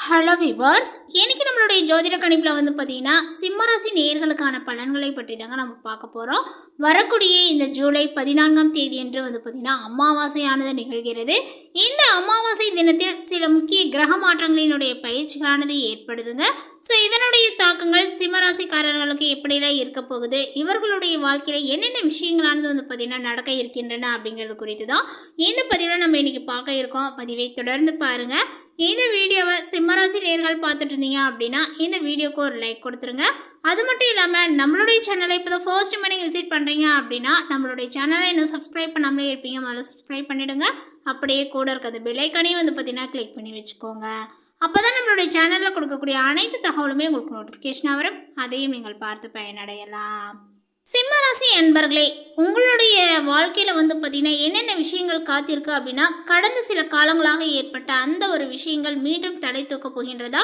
Hello viewers, இன்னைக்கு நம்மளுடைய ஜோதிட கணிப்பில் பார்த்தீங்கன்னா சிம்மராசி நேயர்களுக்கான பலன்களை பற்றி தாங்க நம்ம பார்க்க போகிறோம். வரக்கூடிய இந்த ஜூலை 14ஆம் தேதி என்று பார்த்தீங்கன்னா அமாவாசையானது நிகழ்கிறது. இந்த அமாவாசை தினத்தில் சில முக்கிய கிரக மாற்றங்களினுடைய பயிற்சிகளானது ஏற்படுதுங்க. ஸோ இதனுடைய தாக்கங்கள் சிம்மராசிக்காரர்களுக்கு எப்படிலாம் இருக்க போகுது, இவர்களுடைய வாழ்க்கையில் என்னென்ன விஷயங்களானது பார்த்தீங்கன்னா நடக்க இருக்கின்றன அப்படிங்கிறது குறித்து தான் இந்த பதிவில் நம்ம இன்னைக்கு பார்க்க இருக்கோம். பதிவை தொடர்ந்து பாருங்கள். இந்த வீடியோவை சிம்மராசி நேயர்கள் பார்த்துட்டு இருந்தீங்க அப்படின்னா இந்த வீடியோக்கு ஒரு லைக் கொடுத்துருங்க. அது மட்டும் இல்லாமல் நம்மளுடைய சேனலை இப்போ தான் ஃபர்ஸ்ட் டைம் நீங்கள் விசிட் பண்ணுறீங்க அப்படின்னா நம்மளுடைய சேனலை இன்னும் சப்ஸ்கிரைப் பண்ணாமலே இருப்பீங்க, முதல்ல சப்ஸ்கிரைப் பண்ணிவிடுங்க. அப்படியே கூட இருக்கிறது பெல் ஐக்கானையும் பார்த்தீங்கன்னா கிளிக் பண்ணி வச்சுக்கோங்க. அப்போ தான் நம்மளுடைய சேனலில் கொடுக்கக்கூடிய அனைத்து தகவலுமே உங்களுக்கு நோட்டிஃபிகேஷனாக வரும், அதையும் நீங்கள் பார்த்து பயனடையலாம். சிம்மராசி அன்பர்களே, உங்களுடைய வாழ்க்கையில் பார்த்தீங்கன்னா என்னென்ன விஷயங்கள் காத்திருக்கு அப்படின்னா, கடந்த சில காலங்களாக ஏற்பட்ட அந்த ஒரு விஷயங்கள் மீண்டும் தலை தூக்க போகின்றதா,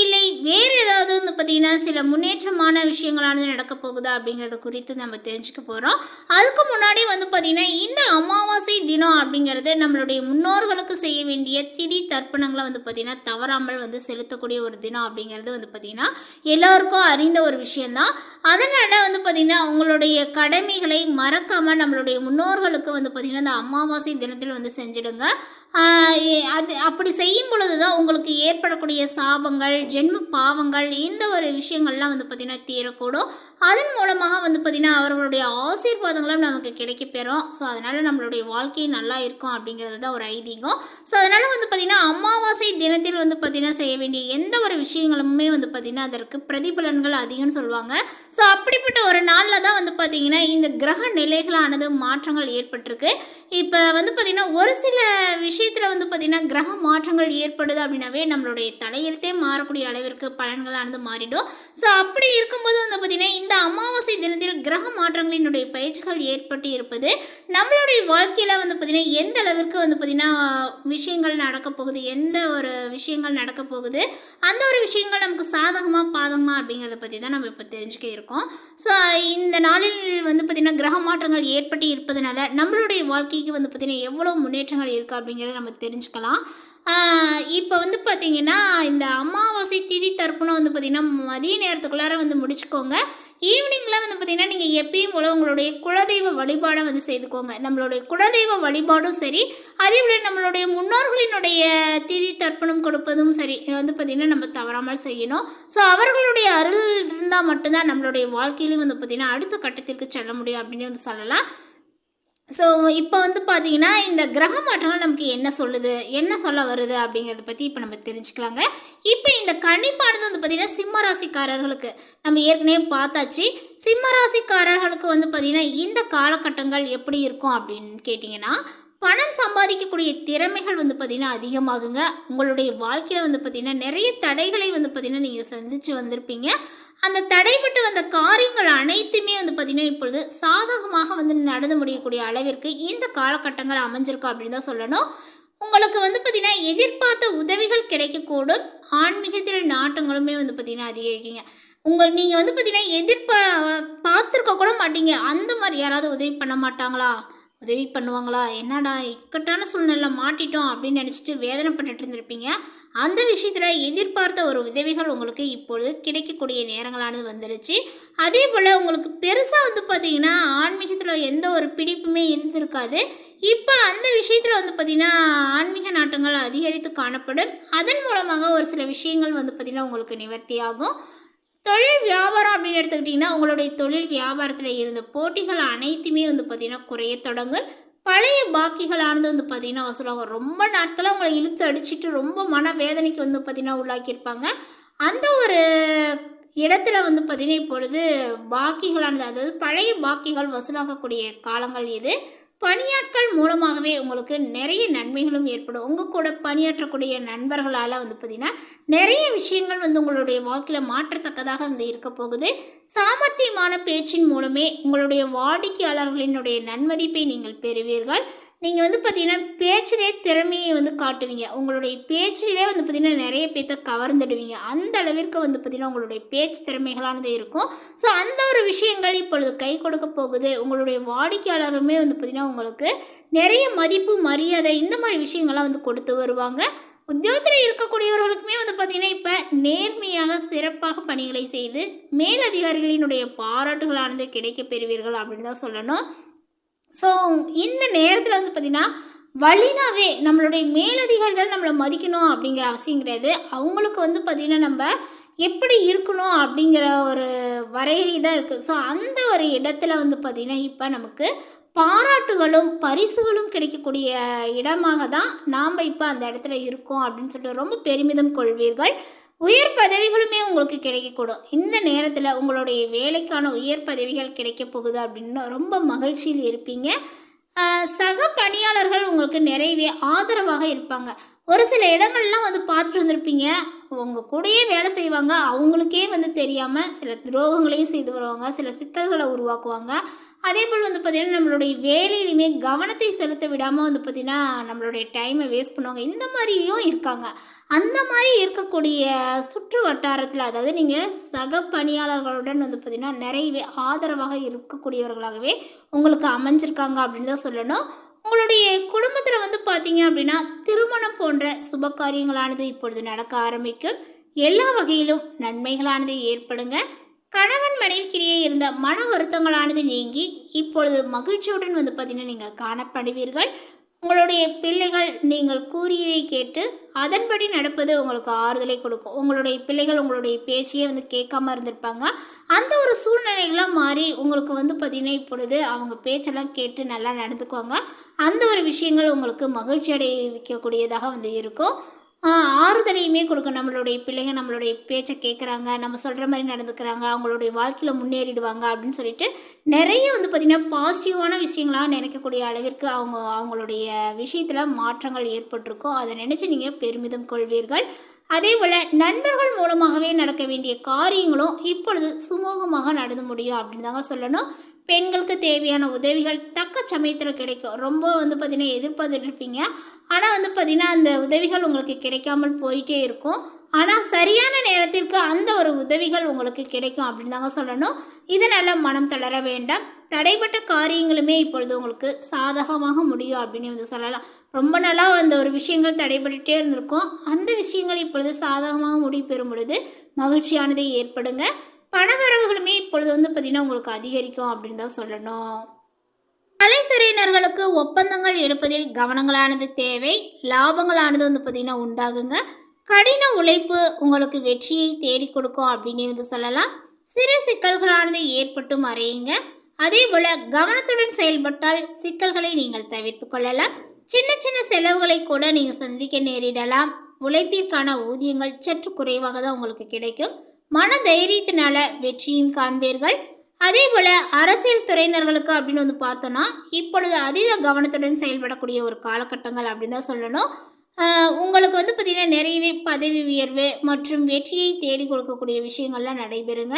இல்லை வேறு ஏதாவது பார்த்தீங்கன்னா சில முன்னேற்றமான விஷயங்களானது நடக்க போகுதா அப்படிங்கிறத குறித்து நம்ம தெரிஞ்சுக்க போகிறோம். அதுக்கு முன்னாடி பார்த்தீங்கன்னா இந்த அமாவாசை தினம் அப்படிங்கிறது நம்மளுடைய முன்னோர்களுக்கு செய்ய வேண்டிய திதி தர்ப்பணங்களை பார்த்தீங்கன்னா தவறாமல் செலுத்தக்கூடிய ஒரு தினம் அப்படிங்கிறது பார்த்தீங்கன்னா எல்லாருக்கும் அறிந்த ஒரு விஷயந்தான். அதனால் பார்த்தீங்கன்னா உங்களுடைய கடமைகளை மறக்காமல் நம்மளுடைய முன்னோர்களுக்கு பார்த்திங்கன்னா இந்த அமாவாசை தினத்தில் செஞ்சிடுங்க. அது அப்படி செய்யும் பொழுது தான் உங்களுக்கு ஏற்படக்கூடிய சாபங்கள், ஜென்ம பாவங்கள், இந்த ஒரு விஷயங்கள்லாம் பார்த்திங்கன்னா தீரக்கூடும். அதன் மூலமாக பார்த்திங்கன்னா அவர்களுடைய ஆசீர்வாதங்களும் நமக்கு கிடைக்கப்பெறும். ஸோ அதனால் நம்மளுடைய வாழ்க்கை நல்லா இருக்கும் அப்படிங்கிறது தான் ஒரு ஐதீகம். ஸோ அதனால் பார்த்திங்கன்னா அமாவாசை தினத்தில் பார்த்திங்கன்னா செய்ய வேண்டிய எந்த ஒரு விஷயங்களுமே பார்த்திங்கன்னா அதற்கு பிரதிபலன்கள் அதிகம்னு சொல்லுவாங்க. ஸோ அப்படிப்பட்ட ஒரு நாளில் தான் பார்த்திங்கன்னா இந்த கிரக நிலைகளானது மாற்றங்கள் ஏற்பட்டிருக்கு. இப்போ பார்த்திங்கன்னா ஒரு சில விஷயத்தில் பார்த்திங்கன்னா கிரக மாற்றங்கள் ஏற்படுது அப்படின்னாவே நம்மளுடைய தலையெழுத்தே மாறக்கூடிய அளவிற்கு பலன்களானது மாறிடும். ஸோ அப்படி இருக்கும்போது பார்த்திங்கன்னா இந்த அமாவாசை தினத்தில் கிரக மாற்றங்களினுடைய பயிற்சிகள் ஏற்பட்டு இருப்பது நம்மளுடைய வாழ்க்கையில் பார்த்திங்கன்னா எந்த அளவிற்கு பார்த்திங்கன்னா விஷயங்கள் நடக்க போகுது, எந்த ஒரு விஷயங்கள் நடக்க போகுது, அந்த ஒரு விஷயங்கள் நமக்கு சாதகமாக பாதகமாக அப்படிங்கிறத பற்றி தான் நம்ம இப்போ தெரிஞ்சுக்க இருக்கோம். ஸோ இந்த நாளில் பார்த்திங்கன்னா கிரக மாற்றங்கள் ஏற்பட்டு இருப்பதனால நம்மளுடைய வாழ்க்கைக்கு பார்த்திங்கன்னா எவ்வளோ முன்னேற்றங்கள் இருக்குது அப்படிங்கிறத நம்ம தெரிஞ்சுக்கலாம். இப்போ பார்த்திங்கன்னா இந்த அமாவாசை திதி தர்ப்பணம் பார்த்திங்கன்னா மதிய நேரத்துக்குள்ளார முடிச்சுக்கோங்க. ஈவினிங்கில் பார்த்திங்கன்னா நீங்கள் எப்பயும் போல் உங்களுடைய குலதெய்வ வழிபாடை செய்துக்கோங்க. நம்மளுடைய குலதெய்வ வழிபாடும் சரி, அதே போல் நம்மளுடைய முன்னோர்களினுடைய திதி தர்ப்பணம் கொடுப்பதும் சரி பார்த்திங்கன்னா நம்ம தவறாமல் செய்யணும். ஸோ அவர்களுடைய அருள் இருந்தால் மட்டும்தான் நம்மளுடைய வாழ்க்கையிலும் பார்த்திங்கன்னா அடுத்த கட்டத்திற்கு செல்ல முடியும் அப்படின்னு சொல்லலாம். ஸோ இப்போ பார்த்திங்கன்னா இந்த கிரக மாற்றங்கள் நமக்கு என்ன சொல்லுது, என்ன சொல்ல வருது அப்படிங்கிறத பற்றி இப்போ நம்ம தெரிஞ்சுக்கலாங்க. இப்போ இந்த கணிப்பானது பார்த்திங்கன்னா சிம்மராசிக்காரர்களுக்கு நம்ம ஏற்கனவே பார்த்தாச்சு. சிம்மராசிக்காரர்களுக்கு பார்த்திங்கன்னா இந்த காலகட்டங்கள் எப்படி இருக்கும் அப்படின்னு கேட்டிங்கன்னா, பணம் சம்பாதிக்கக்கூடிய திறமைகள் பார்த்திங்கன்னா அதிகமாகுங்க. உங்களுடைய வாழ்க்கையில் பார்த்திங்கன்னா நிறைய தடைகளை பார்த்திங்கன்னா நீங்கள் சந்தித்து வந்திருப்பீங்க. அந்த தடைப்பட்டு வந்த காரியங்கள் அனைத்துமே பார்த்திங்கன்னா இப்பொழுது சாதகமாக நடந்து முடியக்கூடிய அளவிற்கு இந்த காலகட்டங்கள் அமைஞ்சிருக்கும் அப்படின்னு தான் சொல்லணும். உங்களுக்கு பார்த்திங்கன்னா எதிர்பார்த்த உதவிகள் கிடைக்கக்கூடும். ஆன்மீகத்தில் நாட்டங்களுமே பார்த்திங்கன்னா அதிகரிக்குங்க. நீங்கள் பார்த்திங்கன்னா பார்த்துருக்க கூட மாட்டீங்க, அந்த மாதிரி யாராவது உதவி பண்ண மாட்டாங்களா, உதவி பண்ணுவாங்களா, என்னடா இக்கட்டான சூழ்நிலை மாட்டிட்டோம் அப்படின்னு நினச்சிட்டு வேதனைப்பட்டுட்டு இருந்திருப்பீங்க. அந்த விஷயத்தில் எதிர்பார்த்த ஒரு உதவிகள் உங்களுக்கு இப்பொழுது கிடைக்கக்கூடிய நேரங்களானது வந்துருச்சு. அதே போல் உங்களுக்கு பெருசாக பார்த்திங்கன்னா ஆன்மீகத்தில் எந்த ஒரு பிடிப்புமே இருந்திருக்காது. இப்போ அந்த விஷயத்தில் பார்த்திங்கன்னா ஆன்மீக நாட்டங்கள் அதிகரித்து காணப்படும். அதன் மூலமாக ஒரு சில விஷயங்கள் பார்த்திங்கன்னா உங்களுக்கு நிவர்த்தியாகும். தொழில் வியாபாரம் அப்படின்னு எடுத்துக்கிட்டிங்கன்னா உங்களுடைய தொழில் வியாபாரத்தில் இருந்த போட்டிகள் அனைத்துமே பார்த்திங்கன்னா குறைய தொடங்கும். பழைய பாக்கிகளானது பார்த்திங்கன்னா வசூலாகும். ரொம்ப நாட்களாக உங்களை இழுத்து அடிச்சுட்டு ரொம்ப மனவேதனைக்கு பார்த்திங்கன்னா உள்ளாக்கியிருப்பாங்க. அந்த ஒரு இடத்துல பார்த்திங்கன்னா இப்பொழுது பாக்கிகளானது, அதாவது பழைய பாக்கிகள் வசூலாகக்கூடிய காலங்கள் இது. பணியாட்கள் மூலமாகவே உங்களுக்கு நிறைய நன்மைகளும் ஏற்படும். உங்கள் கூட பணியாற்றக்கூடிய நண்பர்களால் பார்த்திங்கன்னா நிறைய விஷயங்கள் உங்களுடைய வாழ்க்கையில் மாற்றத்தக்கதாக இருக்க போகுது. சாமர்த்தியமான பேச்சின் மூலமே உங்களுடைய வாடிக்கையாளர்களினுடைய நன்மதிப்பை நீங்கள் பெறுவீர்கள். நீங்கள் பார்த்திங்கன்னா பேச்சிலே திறமையை காட்டுவீங்க. உங்களுடைய பேச்சிலே பார்த்திங்கன்னா நிறைய பேர்த்த கவர்ந்துடுவீங்க. அந்த அளவிற்கு பார்த்திங்கன்னா உங்களுடைய பேச்சு திறமைகளானது இருக்கும். ஸோ அந்த ஒரு விஷயங்கள் இப்பொழுது கை கொடுக்க போகுது. உங்களுடைய வாடிக்கையாளருமே பார்த்திங்கன்னா உங்களுக்கு நிறைய மதிப்பு, மரியாதை, இந்த மாதிரி விஷயங்கள்லாம் கொடுத்து வருவாங்க. உத்தியோகத்தில் இருக்கக்கூடியவர்களுக்குமே வந்து பார்த்திங்கன்னா இப்போ நேர்மையாக சிறப்பாக பணிகளை செய்து மேலதிகாரிகளினுடைய பாராட்டுகளானது கிடைக்க பெறுவீர்கள் அப்படின்னு தான் சொல்லணும். ஸோ இந்த நேரத்தில் வந்து பார்த்திங்கன்னா வழினாவே நம்மளுடைய மேலதிகாரிகள் நம்மளை மதிக்கணும் அப்படிங்கிற அவசியம் கிடையாது. அவங்களுக்கு வந்து பார்த்திங்கன்னா நம்ம எப்படி இருக்கணும் அப்படிங்கிற ஒரு வரையறை தான் இருக்குது. ஸோ அந்த ஒரு இடத்துல வந்து பார்த்திங்கன்னா இப்போ நமக்கு பாராட்டுகளும் பரிசுகளும் கிடைக்கக்கூடிய இடமாக தான் நாம் இப்போ அந்த இடத்துல இருக்கோம் அப்படின்னு சொல்லிட்டு ரொம்ப பெருமிதம் கொள்வீர்கள். உயர் பதவிகளுமே உங்களுக்கு கிடைக்கக்கூடும். இந்த நேரத்தில் உங்களுடைய வேலைக்கான உயர் பதவிகள் கிடைக்க போகுது அப்படின்னு ரொம்ப மகிழ்ச்சியில் இருப்பீங்க. சக பணியாளர்கள் உங்களுக்கு நிறையவே ஆதரவாக இருப்பாங்க. ஒரு சில இடங்கள்லாம் வந்து பார்த்துட்டு வந்திருப்பீங்க, உங்கள் கூடயே வேலை செய்வாங்க, அவங்களுக்கே வந்து தெரியாமல் சில துரோகங்களையும் செய்து வருவாங்க, சில சிக்கல்களை உருவாக்குவாங்க. அதே போல் வந்து பார்த்திங்கன்னா நம்மளுடைய வேலையிலுமே கவனத்தை செலுத்த விடாமல் வந்து பார்த்திங்கன்னா நம்மளுடைய டைமை வேஸ்ட் பண்ணுவாங்க. இந்த மாதிரியும் இருக்காங்க. அந்த மாதிரி இருக்கக்கூடிய சுற்று வட்டாரத்தில், அதாவது நீங்கள் சக பணியாளர்களுடன் வந்து பார்த்திங்கன்னா நிறையவே ஆதரவாக இருக்கக்கூடியவர்களாகவே உங்களுக்கு அமைஞ்சிருக்காங்க அப்படின்னு தான் சொல்லணும். உங்களுடைய குடும்பத்தில் வந்து பார்த்தீங்க அப்படின்னா திருமணம் போன்ற சுப காரியங்களானது இப்பொழுது நடக்க ஆரம்பிக்கும். எல்லா வகையிலும் நன்மைகளானது ஏற்படுங்க. கணவன் மனைவிக்கிடையே இருந்த மன வருத்தங்களானது நீங்கி இப்பொழுது மகிழ்ச்சியுடன் வந்து பார்த்திங்கன்னா நீங்கள் காணப்படுவீர்கள். உங்களுடைய பிள்ளைகள் நீங்கள் கூறியதை கேட்டு அதன்படி நடப்பது உங்களுக்கு ஆறுதலை கொடுக்கும். உங்களுடைய பிள்ளைகள் உங்களுடைய பேச்சையே வந்து கேட்காம இருந்திருப்பாங்க. அந்த ஒரு சூழ்நிலைகள்லாம் மாறி உங்களுக்கு வந்து பார்த்திங்கன்னா இப்பொழுது அவங்க பேச்செல்லாம் கேட்டு நல்லா நடந்துக்குவாங்க. அந்த ஒரு விஷயங்கள் உங்களுக்கு மகிழ்ச்சி அடைவிக்கக்கூடியதாக வந்து இருக்கும். ஆறுதலையுமே கொடுக்கும். நம்மளுடைய பிள்ளைங்க நம்மளுடைய பேச்சை கேட்குறாங்க, நம்ம சொல்கிற மாதிரி நடந்துக்கிறாங்க, அவங்களுடைய வாழ்க்கையில் முன்னேறிடுவாங்க அப்படின்னு சொல்லிட்டு நிறைய வந்து பார்த்திங்கன்னா பாசிட்டிவான விஷயங்களாக நினைக்கக்கூடிய அளவிற்கு அவங்களுடைய விஷயத்தில் மாற்றங்கள் ஏற்பட்டிருக்கும். அதை நினச்சி நீங்கள் பெருமிதம் கொள்வீர்கள். அதே போல் நண்பர்கள் மூலமாகவே நடக்க வேண்டிய காரியங்களும் இப்பொழுது சுமூகமாக நடந்து முடியும் அப்படின்னு தாங்க சொல்லணும். பெண்களுக்கு தேவையான உதவிகள் தக்க சமயத்தில் கிடைக்கும். ரொம்ப வந்து பார்த்திங்கன்னா எதிர்பார்த்துட்டு இருப்பீங்க, ஆனால் வந்து பார்த்திங்கன்னா அந்த உதவிகள் உங்களுக்கு கிடைக்காமல் போயிட்டே இருக்கும். ஆனால் சரியான நேரத்திற்கு அந்த ஒரு உதவிகள் உங்களுக்கு கிடைக்கும் அப்படின்னு தாங்க சொல்லணும். இதனால் மனம் தளர வேண்டாம். தடைப்பட்ட காரியங்களுமே இப்பொழுது உங்களுக்கு சாதகமாக முடியும் அப்படின்னு வந்து சொல்லலாம். ரொம்ப நாளாக அந்த ஒரு விஷயங்கள் தடைபட்டுகிட்டே இருந்திருக்கும். அந்த விஷயங்கள் இப்பொழுது சாதகமாக முடிவு பெறும் பொழுது மகிழ்ச்சியானது ஏற்படுங்க. பணவரவுகளுமே இப்பொழுது வந்து பார்த்திங்கன்னா உங்களுக்கு அதிகரிக்கும் அப்படின்னு தான் சொல்லணும். கலைத்துறையினர்களுக்கு ஒப்பந்தங்கள் எடுப்பதில் கவனங்களானது தேவை. லாபங்களானது வந்து பார்த்திங்கன்னா உண்டாகுங்க. கடின உழைப்பு உங்களுக்கு வெற்றியை தேடி கொடுக்கும் அப்படின்னு வந்து சொல்லலாம். சிறு சிக்கல்களானது ஏற்பட்டு மறையுங்க. அதே போல் கவனத்துடன் செயல்பட்டால் சிக்கல்களை நீங்கள் தவிர்த்து கொள்ளலாம். சின்ன சின்ன செலவுகளை கூட நீங்கள் சந்திக்க நேரிடலாம். உழைப்பிற்கான ஊதியங்கள் சற்று குறைவாக தான் உங்களுக்கு கிடைக்கும். மன தைரியத்தினால வெற்றியும் காண்பீர்கள். அதே போல் அரசியல் துறையினர்களுக்கு அப்படின்னு வந்து பார்த்தோன்னா இப்பொழுது அதீத கவனத்துடன் செயல்படக்கூடிய ஒரு காலகட்டங்கள் அப்படின்னு தான் சொல்லணும். உங்களுக்கு வந்து பார்த்திங்கன்னா நிறையவே பதவி உயர்வு மற்றும் வெற்றியை தேடி கொடுக்கக்கூடிய விஷயங்கள்லாம் நடைபெறுங்க.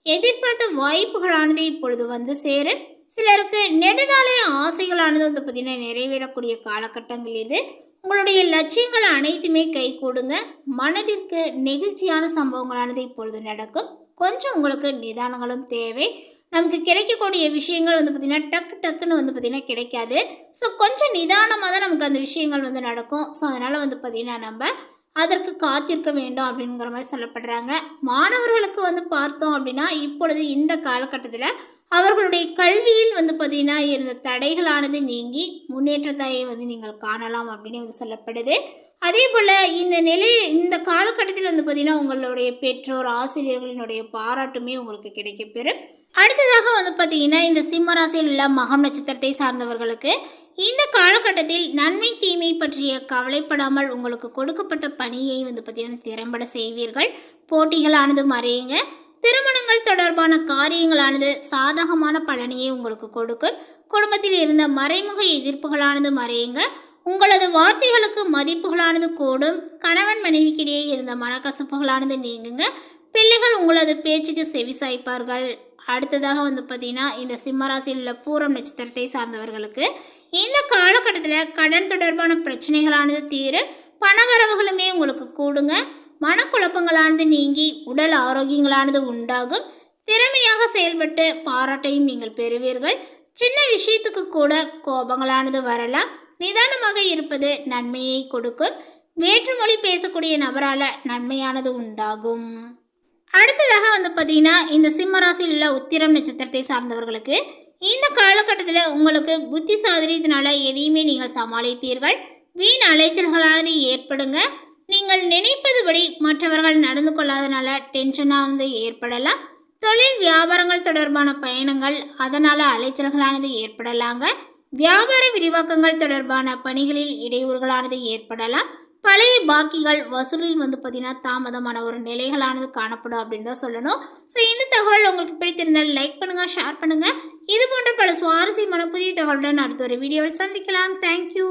எதிர்பார்த்த வாய்ப்புகளானது இப்பொழுது வந்து சேரும். சிலருக்கு நெடுநாளைய ஆசைகளானது வந்து பார்த்திங்கன்னா நிறைவேறக்கூடிய காலகட்டங்கள் இது. உங்களுடைய லட்சியங்கள் அனைத்துமே கை கூடுங்க. மனதிற்கு நெகிழ்ச்சியான சம்பவங்களானது இப்பொழுது நடக்கும். கொஞ்சம் உங்களுக்கு நிதானங்களும் தேவை. நமக்கு கிடைக்கக்கூடிய விஷயங்கள் வந்து பார்த்திங்கன்னா டக்குன்னு வந்து பார்த்திங்கன்னா கிடைக்காது. ஸோ கொஞ்சம் நிதானமாக தான் நமக்கு அந்த விஷயங்கள் வந்து நடக்கும். ஸோ அதனால் வந்து பார்த்திங்கன்னா நம்ம அதற்கு காத்திருக்க வேண்டும் அப்படிங்கிற மாதிரி சொல்லப்படுறாங்க. மாணவர்களுக்கு வந்து பார்த்தோம் அப்படின்னா இப்பொழுது இந்த காலகட்டத்தில் அவர்களுடைய கல்வியில் வந்து பார்த்திங்கன்னா இருந்த தடைகளானது நீங்கி முன்னேற்றத்தை வந்து நீங்கள் காணலாம் அப்படின்னு வந்து சொல்லப்படுது. அதே போல் இந்த காலகட்டத்தில் வந்து பார்த்திங்கன்னா உங்களுடைய பெற்றோர் ஆசிரியர்களினுடைய பாராட்டுமே உங்களுக்கு கிடைக்கப்பெறும். அடுத்ததாக வந்து பார்த்திங்கன்னா இந்த சிம்ம ராசியில் உள்ள மகம் நட்சத்திரத்தை சார்ந்தவர்களுக்கு இந்த காலகட்டத்தில் நன்மை தீமை பற்றிய கவலைப்படாமல் உங்களுக்கு கொடுக்கப்பட்ட பணியை வந்து பார்த்திங்கன்னா திறம்பட செய்வீர்கள். போட்டிகளானது மறையுங்க. திருமணங்கள் தொடர்பான காரியங்களானது சாதகமான பலனையை உங்களுக்கு கொடுக்கும். குடும்பத்தில் இருந்த மறைமுக எதிர்ப்புகளானது மறையுங்க. உங்களது வார்த்தைகளுக்கு மதிப்புகளானது கூடும். கணவன் மனைவிக்கிடையே இருந்த மனக்கசப்புகளானது நீங்குங்க. பிள்ளைகள் உங்களது பேச்சுக்கு செவிசாய்ப்பார்கள். அடுத்ததாக வந்து பார்த்திங்கன்னா இந்த சிம்மராசியில் உள்ள பூரம் நட்சத்திரத்தை சார்ந்தவர்களுக்கு இந்த காலகட்டத்தில் கடன் தொடர்பான பிரச்சனைகளானது தீரும். பணவரவுகளுமே உங்களுக்கு கூடுங்க. மனக்குழப்பங்களானது நீங்கி உடல் ஆரோக்கியங்களானது உண்டாகும். திறமையாக செயல்பட்டு பாராட்டையும் நீங்கள் பெறுவீர்கள். சின்ன விஷயத்துக்கு கூட கோபங்களானது வரலாம். நிதானமாக இருப்பது நன்மையை கொடுக்கும். வேற்றுமொழி பேசக்கூடிய நபரால் நன்மையானது உண்டாகும். அடுத்ததாக பார்த்தீங்கன்னா இந்த சிம்ம ராசியில் உள்ள உத்திரம் நட்சத்திரத்தை சார்ந்தவர்களுக்கு இந்த காலகட்டத்தில் உங்களுக்கு புத்தி சாதுரியத்தினால எதையுமே நீங்கள் சமாளிப்பீர்கள். வீண் அலைச்சல்களானது ஏற்படுங்க. நீங்கள் நினைப்பதுபடி மற்றவர்கள் நடந்து கொள்ளாதனால டென்ஷனானது ஏற்படலாம். தொழில் வியாபாரங்கள் தொடர்பான பயணங்கள் அதனால் அலைச்சல்களானது ஏற்படலாங்க. வியாபார விரிவாக்கங்கள் தொடர்பான பணிகளில் இடையூறுகளானது ஏற்படலாம். பழைய பாக்கிகள் வசூலில் பார்த்தீங்கன்னா தாமதமான ஒரு நிலைகளானது காணப்படும் அப்படின்னு தான் சொல்லணும். ஸோ இந்த தகவல் உங்களுக்கு பிடித்திருந்தால் லைக் பண்ணுங்கள், ஷேர் பண்ணுங்கள். இது போன்ற பல சுவாரஸ்யமான புதிய தகவலுடன் அடுத்த ஒரு வீடியோவில் சந்திக்கலாம். தேங்க்யூ.